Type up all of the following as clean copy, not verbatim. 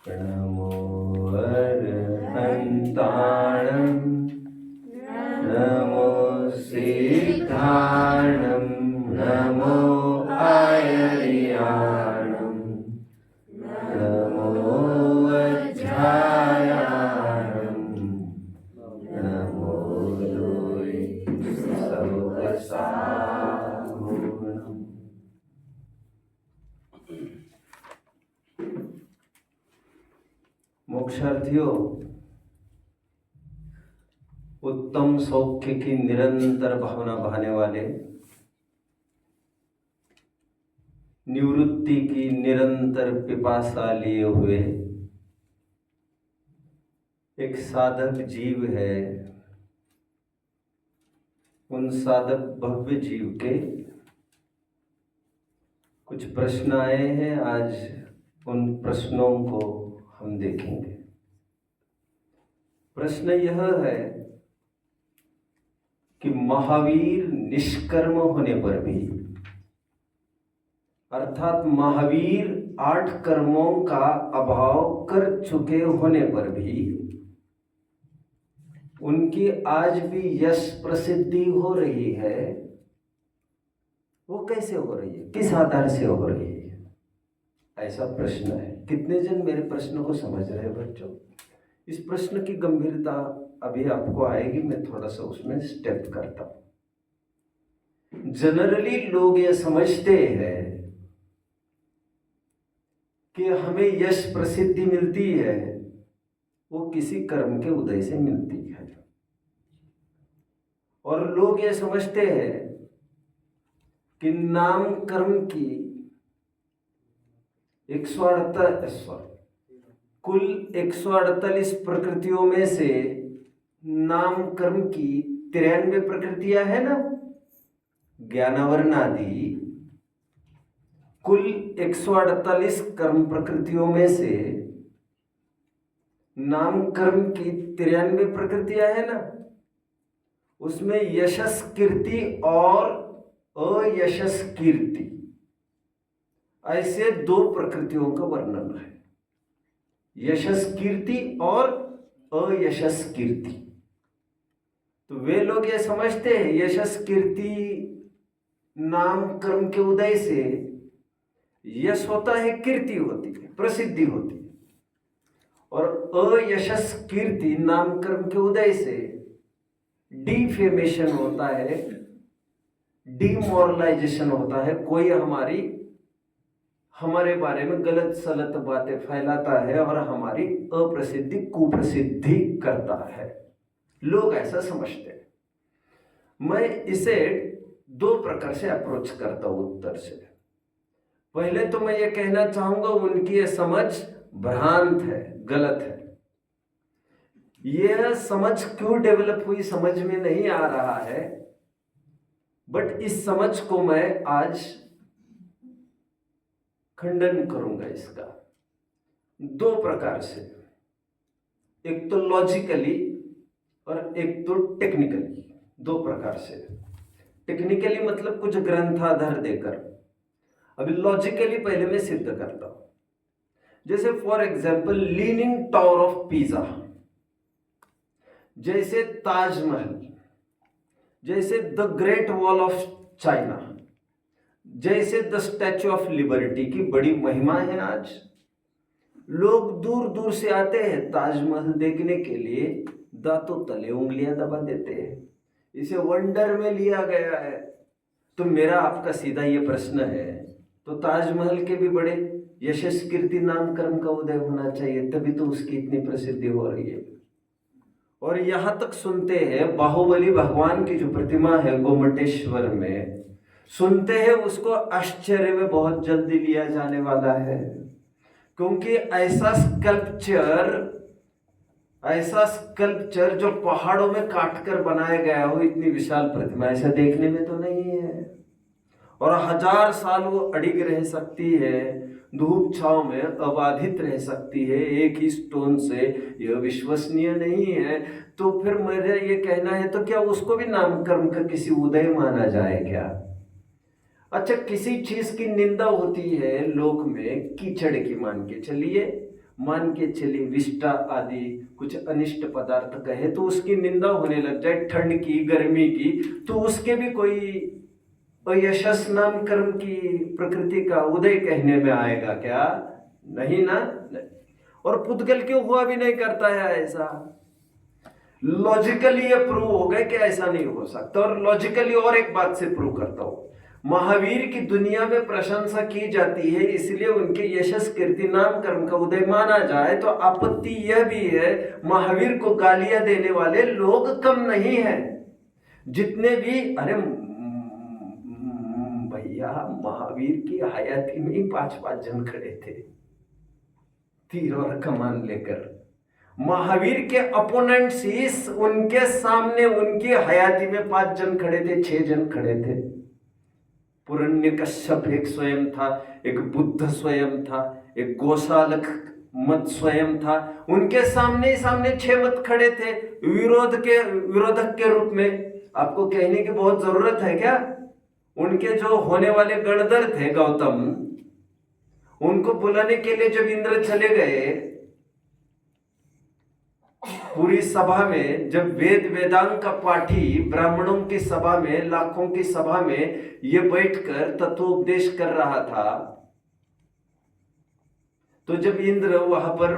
नमो अरहन्ताणं नमो सिद्धाणं नमो आयर्याणं नमो वज्रायाणं नमो लोय सर्वसाहुणम्। मोक्षार्थियों, उत्तम सौख्य की निरंतर भावना बहाने वाले, निवृत्ति की निरंतर पिपासा लिए हुए एक साधक जीव है। उन साधक भव्य जीव के कुछ प्रश्न आए हैं। आज उन प्रश्नों को हम देखेंगे। प्रश्न यह है कि महावीर निष्कर्म होने पर भी, अर्थात महावीर 8 कर्मों का अभाव कर चुके होने पर भी उनकी आज भी यश प्रसिद्धि हो रही है। वो कैसे हो रही है, किस आधार से हो रही है, ऐसा प्रश्न है। कितने जन मेरे प्रश्न को समझ रहे हैं बच्चों? इस प्रश्न की गंभीरता अभी आपको आएगी, मैं थोड़ा सा उसमें स्टेप करता हूं। जनरली लोग ये समझते हैं कि हमें यश प्रसिद्धि मिलती है, वो किसी कर्म के उदय से मिलती है। और लोग ये समझते हैं कि नाम कर्म की कुल 148 प्रकृतियों में से नाम कर्म की 93 प्रकृतियां है ना, ज्ञानावरणादि कुल 148 कर्म प्रकृतियों में से नाम कर्म की 93 प्रकृतियां है ना, उसमें यशस कीर्ति और अयशस कीर्ति, ऐसे 2 प्रकृतियों का वर्णन है। यशस कीर्ति और अयशस कीर्ति। तो वे लोग ये समझते हैं यशस कीर्ति नाम कर्म के उदय से यश होता है, कीर्ति होती है, प्रसिद्धि होती है। और अयशस कीर्ति नाम कर्म के उदय से डिफेमेशन होता है, डिमोरलाइजेशन होता है। कोई हमारे बारे में गलत सलत बातें फैलाता है और हमारी अप्रसिद्धि कुप्रसिद्धि करता है। लोग ऐसा समझते हैं। मैं इसे 2 प्रकार से अप्रोच करता हूं उत्तर से। पहले तो मैं ये कहना चाहूंगा उनकी ये समझ भ्रांत है, गलत है। यह समझ क्यों डेवलप हुई समझ में नहीं आ रहा है, बट इस समझ को मैं आज खंडन करूंगा इसका 2 प्रकार से। एक तो लॉजिकली और एक तो टेक्निकली। 2 प्रकार से। टेक्निकली मतलब कुछ ग्रंथाधार देकर, अभी लॉजिकली पहले मैं सिद्ध करता हूं। जैसे for example leaning tower of Pisa, जैसे ताजमहल, जैसे the great wall of China, जैसे द स्टैच्यू ऑफ लिबर्टी की बड़ी महिमा है। आज लोग दूर दूर से आते हैं ताजमहल देखने के लिए, दांतों तले उंगलियां दबा देते हैं। इसे वंडर में लिया गया है। तो मेरा आपका सीधा ये प्रश्न है, तो ताजमहल के भी बड़े यशस कीर्ति नाम कर्म का उदय होना चाहिए, तभी तो उसकी इतनी प्रसिद्धि हो रही है। और यहां तक सुनते हैं बाहुबली भगवान की जो प्रतिमा है गोमटेश्वर में, सुनते हैं उसको आश्चर्य में बहुत जल्दी लिया जाने वाला है, क्योंकि ऐसा स्कल्पचर जो पहाड़ों में काटकर बनाया गया हो, इतनी विशाल प्रतिमा ऐसा देखने में तो नहीं है। और 1000 साल वो अडिग रह सकती है, धूप छाव में अबाधित रह सकती है एक ही स्टोन से, यह विश्वसनीय नहीं है। तो फिर मेरा ये कहना है, तो क्या उसको भी नाम कर्म का किसी उदय माना जाए क्या? अच्छा, किसी चीज की निंदा होती है लोक में, कीचड़ की मान के चलिए, मान के चलिए विष्टा आदि कुछ अनिष्ट पदार्थ कहे तो उसकी निंदा होने लग जाए, ठंड की, गर्मी की, तो उसके भी कोई यशस नाम कर्म की प्रकृति का उदय कहने में आएगा क्या? नहीं ना, नहीं। और पुद्गल क्यों हुआ भी नहीं करता है ऐसा? लॉजिकली ये प्रूव हो गए कि ऐसा नहीं हो सकता। और लॉजिकली और एक बात से प्रूव करता हूं, महावीर की दुनिया में प्रशंसा की जाती है, इसलिए उनके यशस कीर्ति नाम कर्म का उदय माना जाए, तो आपत्ति यह भी है महावीर को गालियां देने वाले लोग कम नहीं है। जितने भी, अरे भैया, महावीर की हयाती में ही 5-5 जन खड़े थे तीर और कमान लेकर। महावीर के अपोनेंट्स ही उनके सामने उनकी हयाती में 5 जन खड़े थे, 6 जन खड़े थे। पुरण्यकश्यप एक स्वयं था, एक बुद्ध स्वयं था, एक गोशालक मत स्वयं था। उनके सामने ही सामने 6 मत खड़े थे विरोधक के रूप में। आपको कहने की बहुत जरूरत है क्या? उनके जो होने वाले गणधर थे गौतम, उनको बुलाने के लिए जब इंद्र चले गए पूरी सभा में, जब वेदांग का पाठी ब्राह्मणों की सभा में, लाखों की सभा में ये बैठकर तत्वोपदेश कर रहा था, तो जब इंद्र वहां पर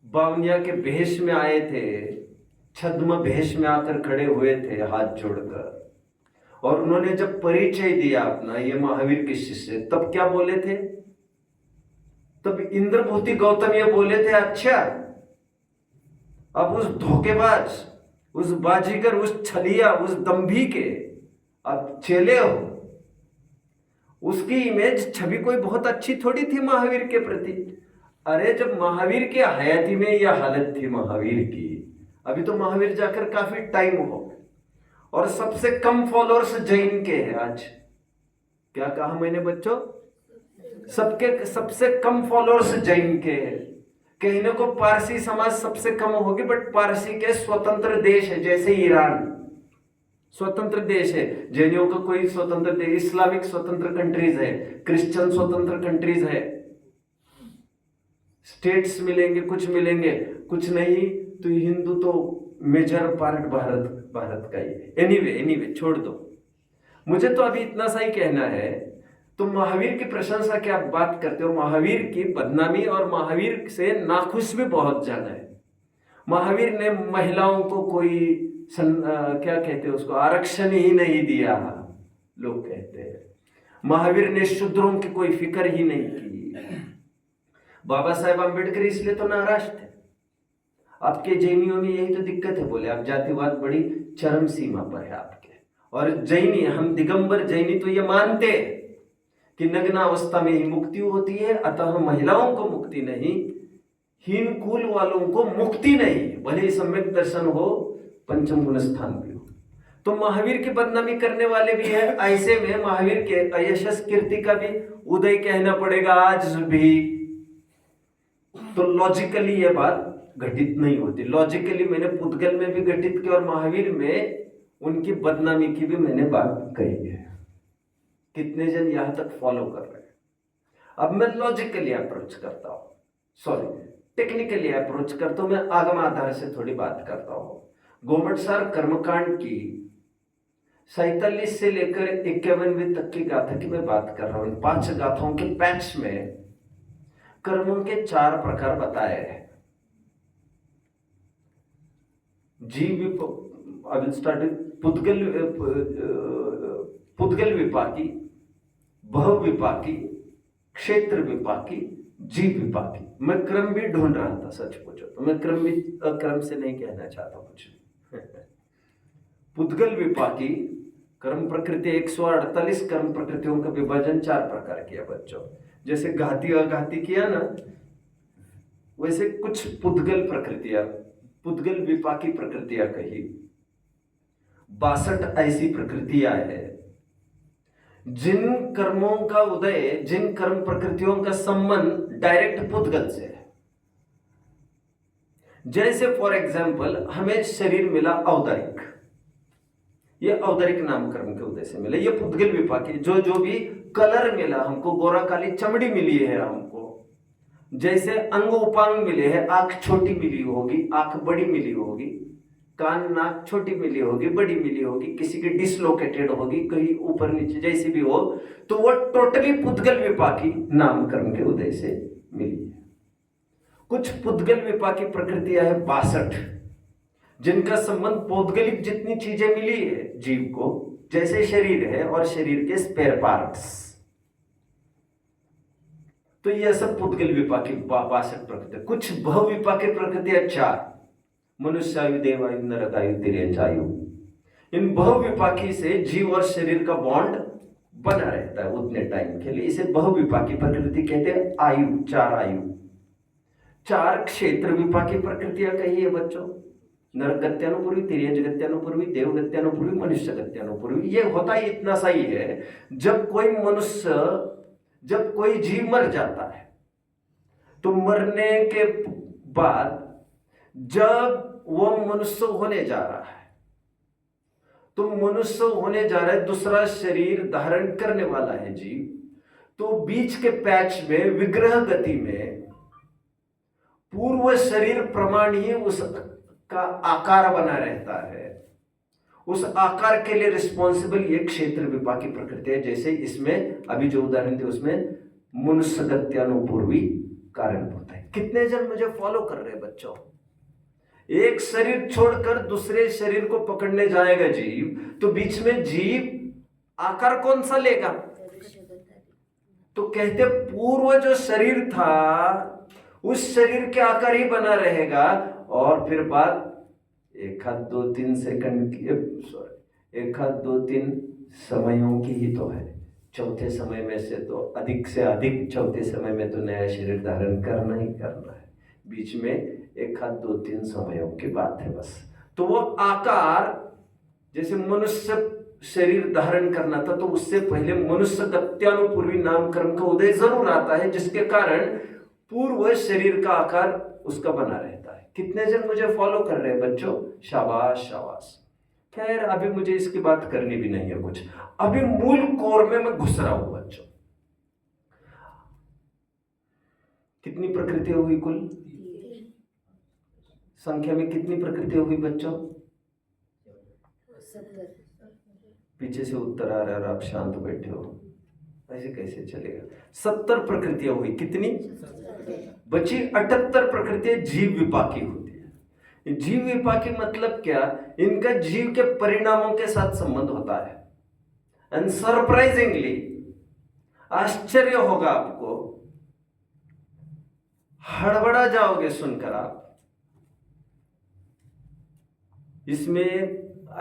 बावनिया के भेष में आए थे, छद्म भेष में आकर खड़े हुए थे हाथ जोड़कर, और उन्होंने जब परिचय दिया अपना, ये महावीर के शिष्य, तब क्या बोले थे? तब इंद्रभूति गौतम ये बोले थे, अच्छा अब उस धोखेबाज, उस बाजीगर, उस छलिया, उस दंभी के अब चेले हो। उसकी इमेज, छवि कोई बहुत अच्छी थोड़ी थी महावीर के प्रति। अरे जब महावीर के हयाती में यह हालत थी महावीर की, अभी तो महावीर जाकर काफी टाइम हो, और सबसे कम फॉलोअर्स जैन के हैं आज। क्या कहा मैंने बच्चों? सबसे कम फॉलोअर्स जैन के हैं। कहने को पारसी समाज सबसे कम होगी, बट पारसी के स्वतंत्र देश है, जैसे ईरान स्वतंत्र देश है, जैनियों का कोई स्वतंत्र देश, इस्लामिक स्वतंत्र कंट्रीज है, क्रिश्चियन स्वतंत्र कंट्रीज है, स्टेट्स मिलेंगे, कुछ मिलेंगे, कुछ नहीं तो हिंदू तो मेजर पार्ट भारत का ही है। एनीवे छोड़ दो, मुझे तो अभी इतना सा ही कहना है। तो महावीर की प्रशंसा की आप बात करते हो, महावीर की बदनामी और महावीर से नाखुश भी बहुत जन है। महावीर ने महिलाओं को कोई क्या कहते हैं उसको, आरक्षण ही नहीं दिया, लोग कहते हैं। महावीर ने शूद्रों की कोई फिक्र ही नहीं की। बाबा साहेब अम्बेडकर इसलिए तो नाराज थे। आपके जैनियों में यही तो दिक्कत है, बोले आप जातिवाद बड़ी चरम सीमा पर है आपके। और जैनी, हम दिगंबर जैनी तो ये मानते कि नग्नावस्था में ही मुक्ति होती है, अतः महिलाओं को मुक्ति नहीं, हीन कुल वालों को मुक्ति नहीं, भले ही सम्यक दर्शन हो, पंचम गुण स्थान भी हो। तो महावीर की बदनामी करने वाले भी है। ऐसे में महावीर के यशस कीर्ति का भी उदय कहना पड़ेगा आज भी। तो लॉजिकली ये बात घटित नहीं होती। लॉजिकली मैंने पुद्गल में भी घटित की और महावीर में उनकी बदनामी की भी मैंने बात कही है। कितने जन यहां तक फॉलो कर रहे हैं? अब मैं लॉजिकली अप्रोच करता हूं, सॉरी टेक्निकली अप्रोच करता हूं, मैं आगम आधार से थोड़ी बात करता हूं। गोमटसार कर्मकांड की 47 से लेकर 51वीं तक की गाथा की मैं बात कर रहा हूं। 5 गाथाओं के पैच में कर्मों के 4 प्रकार बताए हैं। पुद्गल विपाकी, भव विपाकी, क्षेत्र विपाकी, जीव विपाकी। मैं क्रम भी ढूंढ रहा था, सच पूछो तो मैं क्रम भी अक्रम से नहीं कहना चाहता कुछ। पुद्गल विपाकी कर्म प्रकृति 148 कर्म प्रकृतियों का विभाजन 4 प्रकार किया बच्चों। जैसे घाती अघाती किया ना, वैसे कुछ पुद्गल प्रकृतियां, पुद्गल विपाकी प्रकृतियां कही। 62 ऐसी प्रकृतियां है जिन कर्मों का उदय, जिन कर्म प्रकृतियों का संबंध डायरेक्ट पुद्गल से है। जैसे फॉर एग्जाम्पल हमें शरीर मिला औदारिक, ये औदारिक नाम कर्म के उदय से मिला, ये पुद्गल विपाकी। जो भी कलर मिला हमको, गोरा काली चमड़ी मिली है हमको, जैसे अंग उपांग मिले हैं, आंख छोटी मिली होगी, आंख बड़ी मिली होगी, कान नाक छोटी मिली होगी, बड़ी मिली होगी, किसी की डिसलोकेटेड होगी, कहीं ऊपर नीचे जैसी भी हो, तो वो टोटली पुद्गल विपाकी नामकरण के उदय से मिली है। कुछ पुद्गल विपाकी प्रकृतियां है 62, जिनका संबंध पौद्गलिक जितनी चीजें मिली है जीव को, जैसे शरीर है और शरीर के स्पेयर पार्ट्स, तो यह सब पुद्गल विपाकी 62 प्रकृति। कुछ बहु विपाकी प्रकृतियां 4, मनुष्यायु, देवायु, नरकायु, तिर्यंचायु। इन बहुविपाकी से जीव और शरीर का बॉन्ड बना रहता है उतने टाइम के लिए, इसे बहुविपाकी प्रकृति कहते हैं। आयु, 4 आयु, 4 क्षेत्र विपाकी प्रकृतियां कही है बच्चों, नरक गत्यानुपूर्वी, तिर्यंच गत्यानुपूर्वी, देव गत्यानुपूर्वी, मनुष्य गत्यानुपूर्वी। ये होता ही इतना सही है, जब कोई जीव मर जाता है तो मरने के बाद जब वो मनुष्य होने जा रहा है, तो मनुष्य होने जा रहा है, दूसरा शरीर धारण करने वाला है जीव, तो बीच के पैच में विग्रह गति में पूर्व शरीर प्रमाण ही उसका आकार बना रहता है। उस आकार के लिए रिस्पॉन्सिबल ये क्षेत्र विपाकी प्रकृति है। जैसे इसमें अभी जो उदाहरण थे उसमें मनुष्य गत्यानुपूर्वी कारण होता है। कितने जन मुझे फॉलो कर रहे हैं बच्चों? एक शरीर छोड़कर दूसरे शरीर को पकड़ने जाएगा जीव, तो बीच में जीव आकार कौन सा लेगा? तो कहते पूर्व जो शरीर था उस शरीर के आकार ही बना रहेगा, और फिर बात 1 2 3 सेकंड की, 1 2 3 समयों की ही तो है। चौथे समय में से अधिक चौथे समय में तो नया शरीर धारण करना ही करना है। बीच में 1 2 3 समयों की बात है बस। तो वो आकार, जैसे मनुष्य शरीर धारण करना था, तो उससे पहले मनुष्य गत्यानुपूर्वी नामकरण का उदय जरूर आता है, जिसके कारण पूर्व शरीर का आकार उसका बना रहता है। कितने जन मुझे फॉलो कर रहे हैं बच्चों? शाबाश शाबाश। खैर अभी मुझे इसकी बात करनी भी नहीं है कुछ, अभी मूल कोर में मैं घुस रहा हूं बच्चों। कितनी प्रकृतियां हुई कुल? संख्या में कितनी प्रकृतियां हुई बच्चों? 70। पीछे से उत्तर आ रहा है और आप शांत बैठे हो, ऐसे कैसे चलेगा? 70 प्रकृतियां हुई। कितनी बची? 78 प्रकृतियां जीव विपाकी होती है। जीव विपाकी मतलब क्या? इनका जीव के परिणामों के साथ संबंध होता है। एंड सरप्राइजिंगली, आश्चर्य होगा आपको, हड़बड़ा जाओगे सुनकर आप, इसमें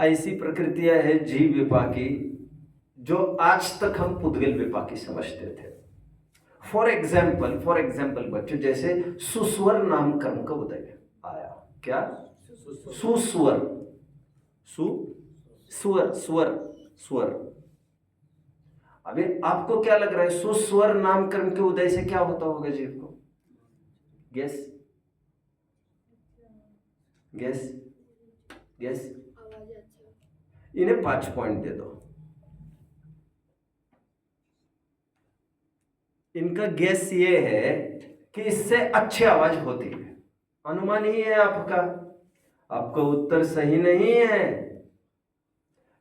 ऐसी प्रकृतियां है जीव विपाकी जो आज तक हम पुद्गल विपाकी समझते थे। फॉर एग्जाम्पल बच्चों, जैसे सुस्वर नामकरण का उदय आया। क्या? सुस्वर, स्वर। अभी आपको क्या लग रहा है सुस्वर नामकरण के उदय से क्या होता होगा जीव को? गेस। इन्हें 5 पॉइंट दे दो। इनका गेस ये है कि इससे अच्छी आवाज होती है। अनुमान ही है आपका, आपका उत्तर सही नहीं है।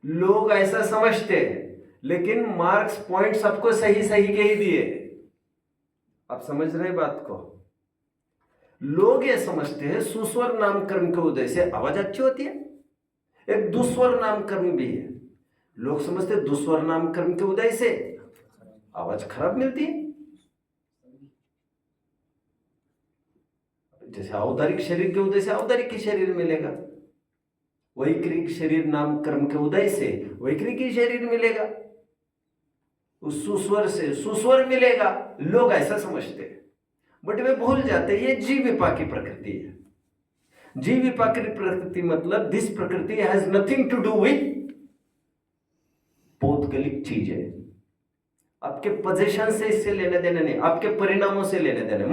लोग ऐसा समझते हैं, लेकिन मार्क्स पॉइंट सबको सही के ही दिए। आप समझ रहे बात को? लोग ये समझते हैं सुस्वर नामकरण के उदय से आवाज अच्छी होती है। एक दुस्वर नामकरण भी है, लोग समझते हैं दुस्वर नामकरण के उदय से आवाज खराब मिलती है। जैसे औदारिक शरीर के उदय से औदारिक ही शरीर मिलेगा, वैक्रिक शरीर नामकरण के उदय से वैक्रिक ही शरीर मिलेगा, उस सुस्वर से सुस्वर मिलेगा। लोग ऐसा समझते हैं, बट वे भूल जाते हैं ये जीव विपाकी प्रकृति है। जीव विपाकी प्रकृति मतलब दिस प्रकृति has nothing to do with पौद्गलिक चीजें। आपके पोजीशन से इससे लेने देने नहीं, आपके परिणामों से लेने देने।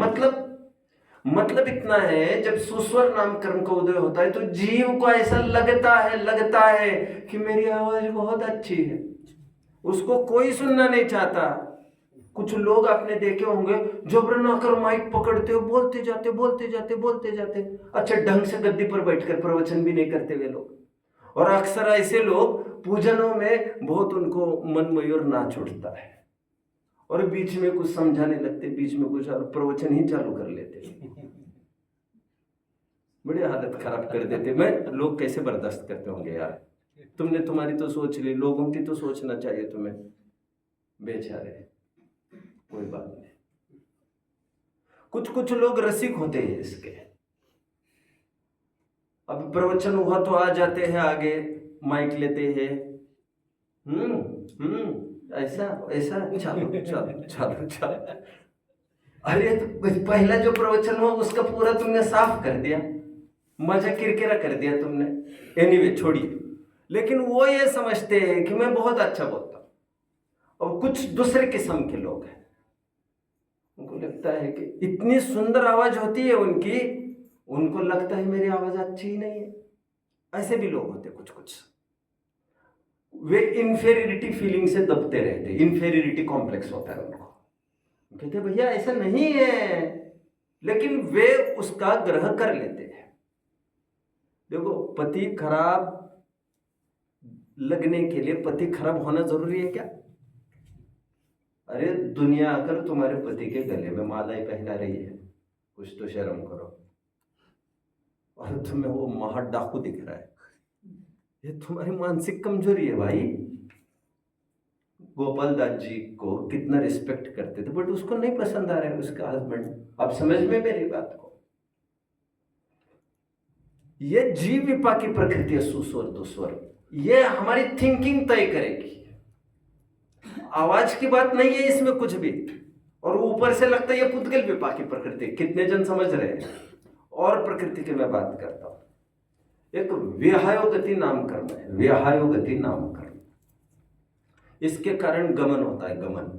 मतलब इतना है, जब सुस्वर नामकरण का उदय होता है तो जीव को ऐसा लगता है कि मेरी आवाज बहुत अच्छी है, उसको कोई सुनना नहीं चाहता, कुछ लोग आपने देखे होंगे जबरन आकर माइक पकड़ते हो, बोलते जाते बोलते जाते बोलते जाते। अच्छा, ढंग से गद्दी पर बैठकर प्रवचन भी नहीं करते वे लोग। और अक्सर ऐसे लोग पूजनों में बहुत उनको मन मयूर नाच उठता है, और बीच में कुछ समझाने लगते, बीच में कुछ और प्रवचन ही चालू कर लेते, बड़ी हालत खराब कर देते। मैं लोग कैसे बर्दाश्त करते होंगे यार। तुमने तुम्हारी तो सोच ली, लोगों की तो सोचना चाहिए तुम्हें। बेचारे, कोई बात नहीं। कुछ कुछ लोग रसिक होते हैं इसके। अब प्रवचन हुआ तो आ जाते हैं आगे, माइक लेते हैं, ऐसा ऐसा, चलो चलो चलो चलो। अरे तो पहला जो प्रवचन हुआ उसका पूरा तुमने साफ कर दिया, मजा किरकिरा कर दिया तुमने। एनीवे छोड़िए। लेकिन वो ये समझते हैं कि मैं बहुत अच्छा बोलता हूं। और कुछ दूसरे किस्म के लोग हैं, उनको लगता है कि इतनी सुंदर आवाज होती है उनकी, उनको लगता है मेरी आवाज अच्छी ही नहीं है। ऐसे भी लोग होते कुछ कुछ। वे इंफेरियरिटी फीलिंग से दबते रहते, इंफेरियरिटी कॉम्प्लेक्स होता है उनको। कहते भैया ऐसा नहीं है, लेकिन वे उसका ग्रह कर लेते हैं। देखो, पति खराब लगने के लिए पति खराब होना जरूरी है क्या? अरे दुनिया आकर तुम्हारे पति के गले में मालाएं पहना रही है, कुछ तो शर्म करो। और तुम्हें वो महा डाकू दिख रहा है, ये तुम्हारी मानसिक कमजोरी है भाई। गोपाल दास जी को कितना रिस्पेक्ट करते थे, बट उसको नहीं पसंद आ रहा है उसका हस्बैंड। अब समझ में मेरी बात को। ये जीव विपाक की प्रकृति है, सुस्वर दुस्वर, ये हमारी थिंकिंग तय करेगी। आवाज की बात नहीं है इसमें कुछ भी। और ऊपर से लगता है ये पुद्गल विपाक की प्रकृति। कितने जन समझ रहे हैं? और प्रकृति की मैं बात करता हूं। एक विहायोगति नाम कर्म है, विहायोगति नाम कर्म। इसके कारण गमन होता है, गमन।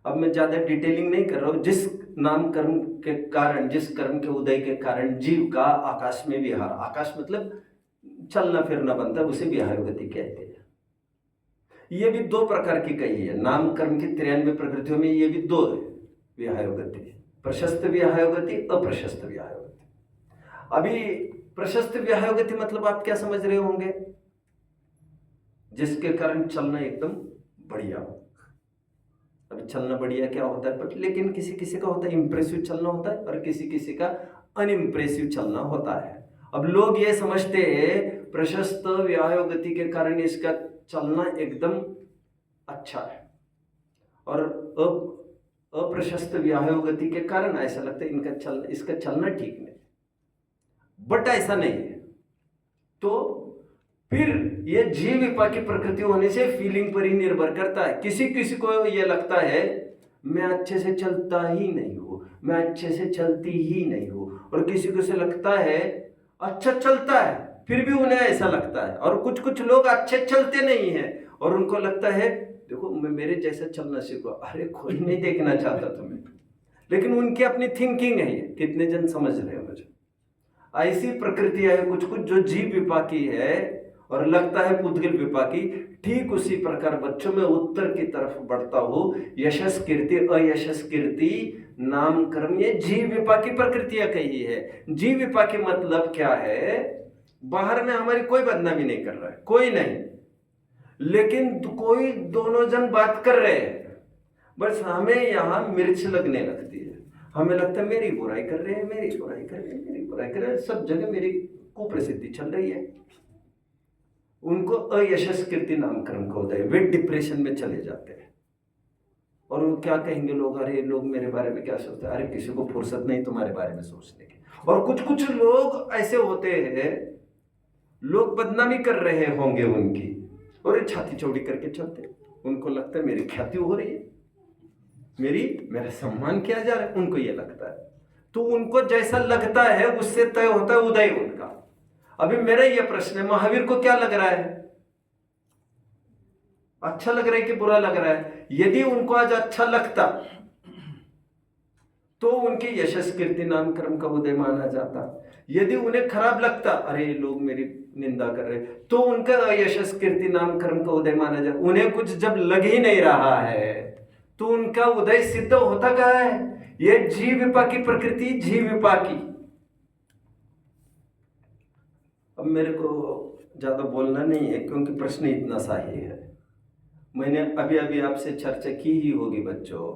अब मैं ज्यादा डिटेलिंग नहीं कर रहा हूं। जिस नाम कर्म के कारण, जिस कर्म के उदय के कारण जीव का आकाश में विहार, आकाश मतलब चलना फिरना बनता है, उसे विहायोगति कहते हैं। ये भी दो प्रकार की कही है। नाम कर्म की 93 प्रकृतियों में ये भी दो है विहायोगति, प्रशस्त विहायोगति, अप्रशस्त विहायोगति। अभी प्रशस्त विहायोगति मतलब आप क्या समझ रहे होंगे? जिसके कारण चलना एकदम बढ़िया हो। अभी चलना बढ़िया क्या होता है, बट लेकिन किसी किसी का होता है इंप्रेसिव चलना होता है, और किसी किसी का अनइम्प्रेसिव चलना होता है। अब लोग ये समझते हैं प्रशस्त विहायोगति के कारण इसका चलना एकदम अच्छा है, और अप्रशस्त विहायोगति के कारण ऐसा लगता है इसका चलना ठीक नहीं। बट ऐसा नहीं है। तो फिर ये जीव विपाक की प्रकृति होने से फीलिंग पर ही निर्भर करता है। किसी किसी को ये लगता है मैं अच्छे से चलता ही नहीं हूं, मैं अच्छे से चलती ही नहीं हूं, और किसी को से लगता है अच्छा चलता है फिर भी उन्हें ऐसा लगता है। और कुछ कुछ लोग अच्छे चलते नहीं हैं और उनको लगता है देखो मैं मेरे जैसा चलना सीखो। अरे कोई नहीं देखना चाहता तुम्हें, लेकिन उनकी अपनी थिंकिंग है। ये कितने जन समझ रहे हैं मुझे? ऐसी प्रकृति है कुछ कुछ जो जीव विपाकी है और लगता है पुद्गल विपाकी। ठीक उसी प्रकार बच्चों में उत्तर की तरफ बढ़ता हो, यशस कीर्ति अयशस कीर्ति नाम कर्म, ये जीव विपाकी प्रकृतियां कही है। जीव विपाकी मतलब क्या है? बाहर में हमारी कोई बदनामी नहीं कर रहा है, कोई नहीं, लेकिन कोई दोनों जन बात कर रहे हैं, बस हमें यहां मिर्च लगने लगती है। हमें लगता है मेरी बुराई कर रहे हैं, मेरी बुराई कर रहे हैं, मेरी बुराई कर रहे हैं, सब जगह मेरी कुप्रसिद्धि चल रही है। उनको अयशस कीर्ति नाम कर्म का उदय, वे डिप्रेशन में चले जाते हैं। और वो क्या कहेंगे लोग? अरे लोग मेरे बारे में क्या सोचते हैं? अरे किसी को फुर्सत नहीं तुम्हारे बारे में सोचने की। और कुछ कुछ लोग ऐसे होते हैं, लोग बदनामी कर रहे होंगे उनकी, और छाती चौड़ी करके चलते। उनको लगता है मेरी ख्याति हो रही है, मेरा सम्मान किया जा रहा है, उनको ये लगता है। तो उनको जैसा लगता है उससे तय होता है उदय उनका। अभी मेरा ये प्रश्न है, महावीर को क्या लग रहा है? अच्छा लग रहा है कि बुरा लग रहा है? यदि उनको आज अच्छा लगता तो उनके यशस कीर्ति नाम कर्म का उदय माना जाता। यदि उन्हें खराब लगता, अरे लोग मेरी निंदा कर रहे, तो उनका यशस कीर्ति नाम कर्म का उदय माना जाता। उन्हें कुछ जब लग ही नहीं रहा है तो उनका उदय सिद्ध होता कहाँ है? ये जीव विपाकी प्रकृति, जीव विपाकी। अब मेरे को ज्यादा बोलना नहीं है क्योंकि प्रश्न इतना सा ही है। मैंने अभी अभी आपसे चर्चा की ही होगी बच्चों।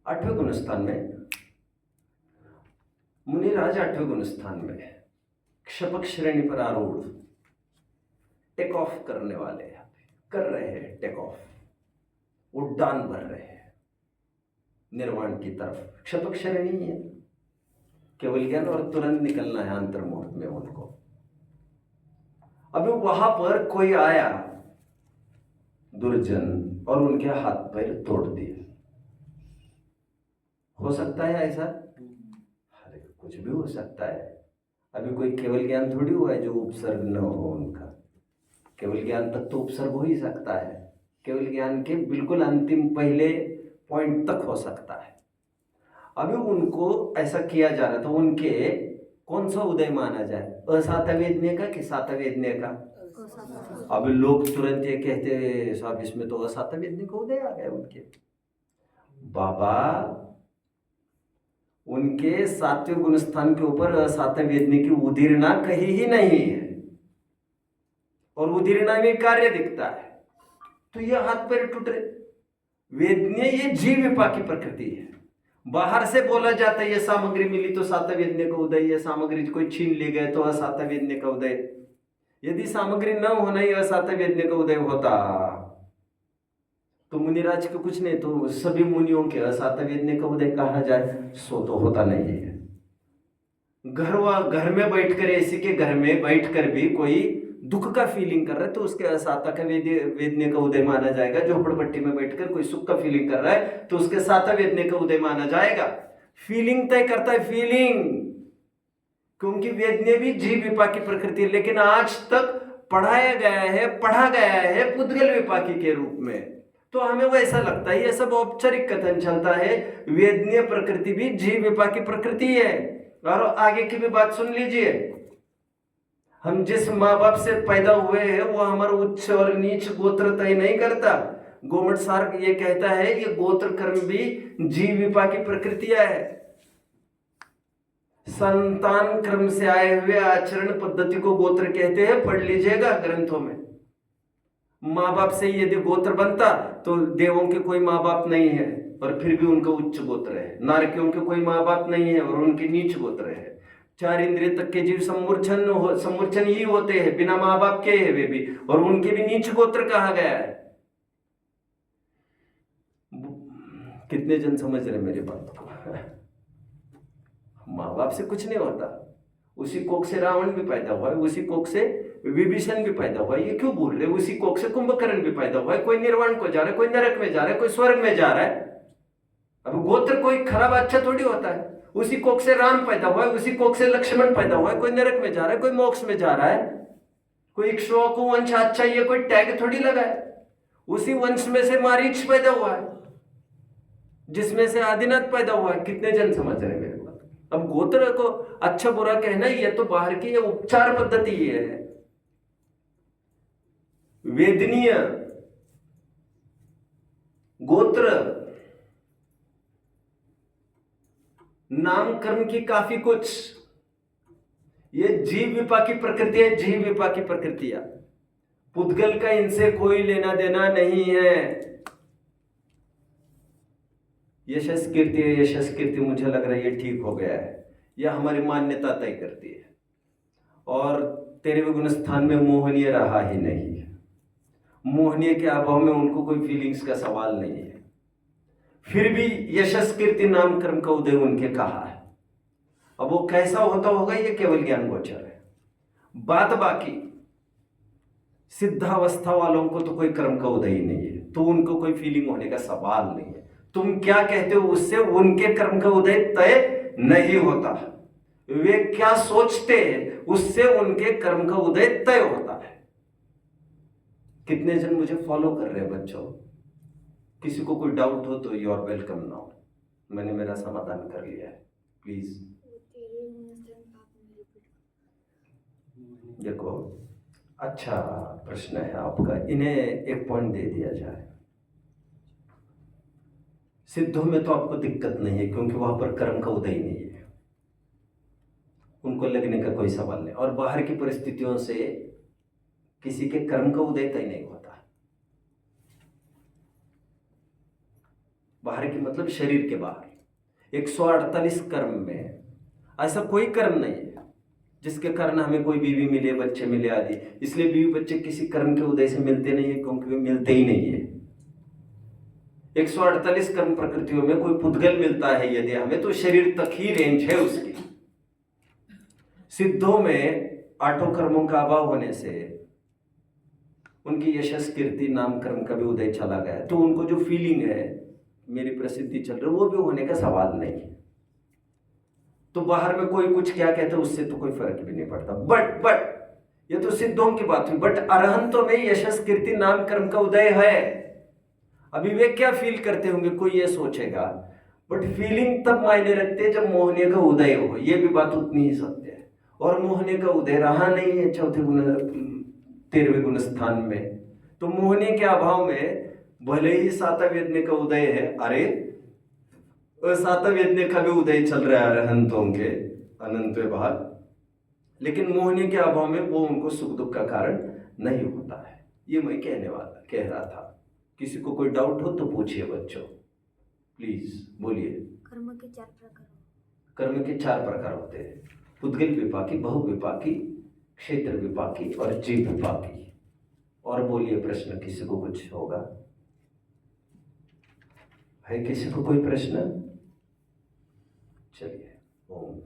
8वें गुणस्थान में मुनिराज 8वें गुणस्थान में क्षपक श्रेणी पर आरूढ़ टेक ऑफ करने वाले कर रहे हैं, टेक ऑफ, उड़ान भर रहे हैं निर्वाण की तरफ। क्षपक श्रेणी है केवल ज्ञान और तुरंत निकलना है अंतर्मुहूर्त में उनको। अभी वहां पर कोई आया दुर्जन और उनके हाथ पैर तोड़ दिए। हो सकता है ऐसा? अरे कुछ भी हो सकता है। अभी कोई केवल ज्ञान थोड़ी हुआ है जो उपसर्ग न हो उनका। केवल ज्ञान तक तो उपसर्ग हो ही सकता है, केवल ज्ञान के बिल्कुल अंतिम पहले पॉइंट तक हो सकता है। अभी उनको ऐसा किया जा रहा था, उनके कौन सा उदय माना जाए, असातवेदने का कि सातवेदने का? अब लोग तुरंत ये कहते साहब इसमें तो असातवेदने का उदय आ गया उनके। बाबा उनके 7वें गुणस्थान के ऊपर असातवेदने की उदीर्णा कहीं ही नहीं है और उदीर्णा में कार्य दिखता है। तो ये हाथ पैर टूट रहे। वेदनीय ये जीव विपाकी प्रकृति है। बाहर से बोला जाता है ये सामग्री मिली तो सातवेदने का उदय, ये सामग्री कोई छीन ले गए तो असातवेदने का उदय। यदि सामग्री न होना ही असातवेदने का उदय होता तो मुनिराज के कुछ नहीं, तो सभी मुनियों के असातवेदने का उदय कहा जाए सो तो होता नहीं है। घर में बैठकर, ऐसे के घर में बैठकर भी कोई दुख का फीलिंग कर रहा है तो उसके असाता का वेदने का उदय माना जाएगा। झोपड़पट्टी में बैठकर कोई सुख का फीलिंग कर रहा है तो उसके साता वेदने का उदय माना जाएगा। फीलिंग तय करता है, फीलिंग, क्योंकि वेदने भी जीव विपाकी प्रकृति है। लेकिन आज तक पढ़ाया गया है, पढ़ा गया है पुद्गल विपाकी के रूप में, तो हमें वैसा लगता है। ये सब औपचारिक कथन चलता है। वेदनीय प्रकृति भी जीव विपाकी प्रकृति है। और आगे की भी बात सुन लीजिए। हम जिस माँ बाप से पैदा हुए हैं वो हमारा उच्च और नीच गोत्र तय नहीं करता। गोमट सार ये कहता है ये गोत्र कर्म भी जीव विपाकी प्रकृतियां है। संतान क्रम से आए हुए आचरण पद्धति को गोत्र कहते हैं, पढ़ लीजिएगा ग्रंथों में। माँ बाप से यदि गोत्र बनता तो देवों के कोई माँ बाप नहीं है और फिर भी उनका उच्च गोत्र है। नारकियों के कोई माँ बाप नहीं है और उनके नीच गोत्र है। 4 इंद्रिय तक के जीव सम्मूर्छन ही होते हैं, बिना माँ बाप के है वे भी, और उनके भी नीच गोत्र कहा गया है। कितने जन समझ रहे मेरी बात को? माँ बाप से कुछ नहीं होता। उसी कोख से रावण भी पैदा हुआ है, उसी कोख से विभीषण भी पैदा हुआ है। ये क्यों बोल रहे? उसी कोख से कुंभकर्ण भी पैदा हुआ है। कोई निर्वाण को जा रहा है, कोई नरक में जा रहा है, कोई स्वर्ग में जा रहा है। अब गोत्र कोई खराब अच्छा थोड़ी होता है। उसी कोख से राम पैदा हुआ है, उसी कोख से लक्ष्मण पैदा हुआ है। कोई नरक में जा रहा है, कोई मोक्ष में जा रहा है। कोई इक्ष्वाकु वंश अच्छा, ये कोई टैग थोड़ी लगा है। उसी वंश में से मारीच पैदा हुआ है, जिसमें से आदिनाथ पैदा हुआ है। कितने जन समझ रहे हैं मेरे बात? अब गोत्र को अच्छा बुरा कहना ये तो बाहर की उपचार पद्धति है। वेदनीय गोत्र नामकर्म की काफी कुछ, ये जीव विपाकी प्रकृति है। जीव विपाकी प्रकृतियां, पुद्गल का इनसे कोई लेना देना नहीं है। यशस कीर्ति है, यशस कीर्ति मुझे लग रहा है ये ठीक हो गया है। यह हमारी मान्यता तय करती है। और 13वें गुण स्थान में मोहनीय रहा ही नहीं है। मोहनीय के अभाव में उनको कोई फीलिंग्स का सवाल नहीं है। फिर भी यशस कीर्ति नाम कर्म का उदय उनके कहा है। अब वो कैसा होता होगा ये केवल ज्ञान गोचर है। बात बाकी सिद्धावस्था वालों को तो कोई कर्म का उदय ही नहीं है, तो उनको कोई फीलिंग होने का सवाल नहीं है। तुम क्या कहते हो उससे उनके कर्म का उदय तय नहीं होता। वे क्या सोचते हैं उससे उनके कर्म का उदय तय होता है। कितने जन मुझे फॉलो कर रहे हैं बच्चों? किसी को कोई डाउट हो तो यू आर वेलकम नाउ। मैंने मेरा समाधान कर लिया है, प्लीज। देखो अच्छा प्रश्न है आपका, इन्हें एक पॉइंट दे दिया जाए। सिद्धों में तो आपको दिक्कत नहीं है क्योंकि वहां पर कर्म का उदय नहीं है, उनको लगने का कोई सवाल नहीं। और बाहर की परिस्थितियों से किसी के कर्म का उदय तय नहीं होता। बाहर की मतलब शरीर के बाहर 148 कर्म में ऐसा कोई कर्म नहीं है जिसके कारण हमें कोई बीवी मिले, बच्चे मिले आदि। इसलिए बीवी बच्चे किसी कर्म के उदय से मिलते नहीं है क्योंकि वे मिलते ही नहीं है। 148 कर्म प्रकृतियों में कोई पुद्गल मिलता है यदि हमें, तो शरीर तक ही रेंज है उसकी। सिद्धों में 8 कर्मों का अभाव होने से उनकी यशस कीर्ति नाम कर्म का भी उदय चला गया, तो उनको जो फीलिंग है मेरी प्रसिद्धि चल रही है वो भी होने का सवाल नहीं है। तो बाहर में कोई कुछ क्या कहता है उससे तो कोई फर्क भी नहीं पड़ता। बट ये तो सिद्धों की बात हुई। बट अरहंतों में यशस कीर्ति नाम कर्म का उदय है। अभी वे क्या फील करते होंगे कोई ये सोचेगा, बट फीलिंग तब मायने रखते हैं जब मोहने का उदय हो। ये भी बात उतनी ही सत्य है। और मोहने का उदय रहा नहीं है चौथे गुण 13वें गुण स्थान में, तो मोहने के अभाव में भले ही सातव्यज्ञ का उदय है, अरे सातव्यज्ञ का भी उदय चल रहा है अरहंतों के अनंत भाग, लेकिन मोहने के अभाव में वो उनको सुख दुख का कारण नहीं होता है। ये मैं कह रहा था। किसी को कोई डाउट हो तो पूछिए बच्चों, प्लीज बोलिए। कर्म के 4 प्रकार। कर्म के 4 प्रकार होते हैं, पुद्गल विपाकी, बहु विपाकी, क्षेत्र विपाकी और जीव विपाकी। और बोलिए प्रश्न, किसी को कुछ होगा? है किसी को कोई प्रश्न? चलिए ओम।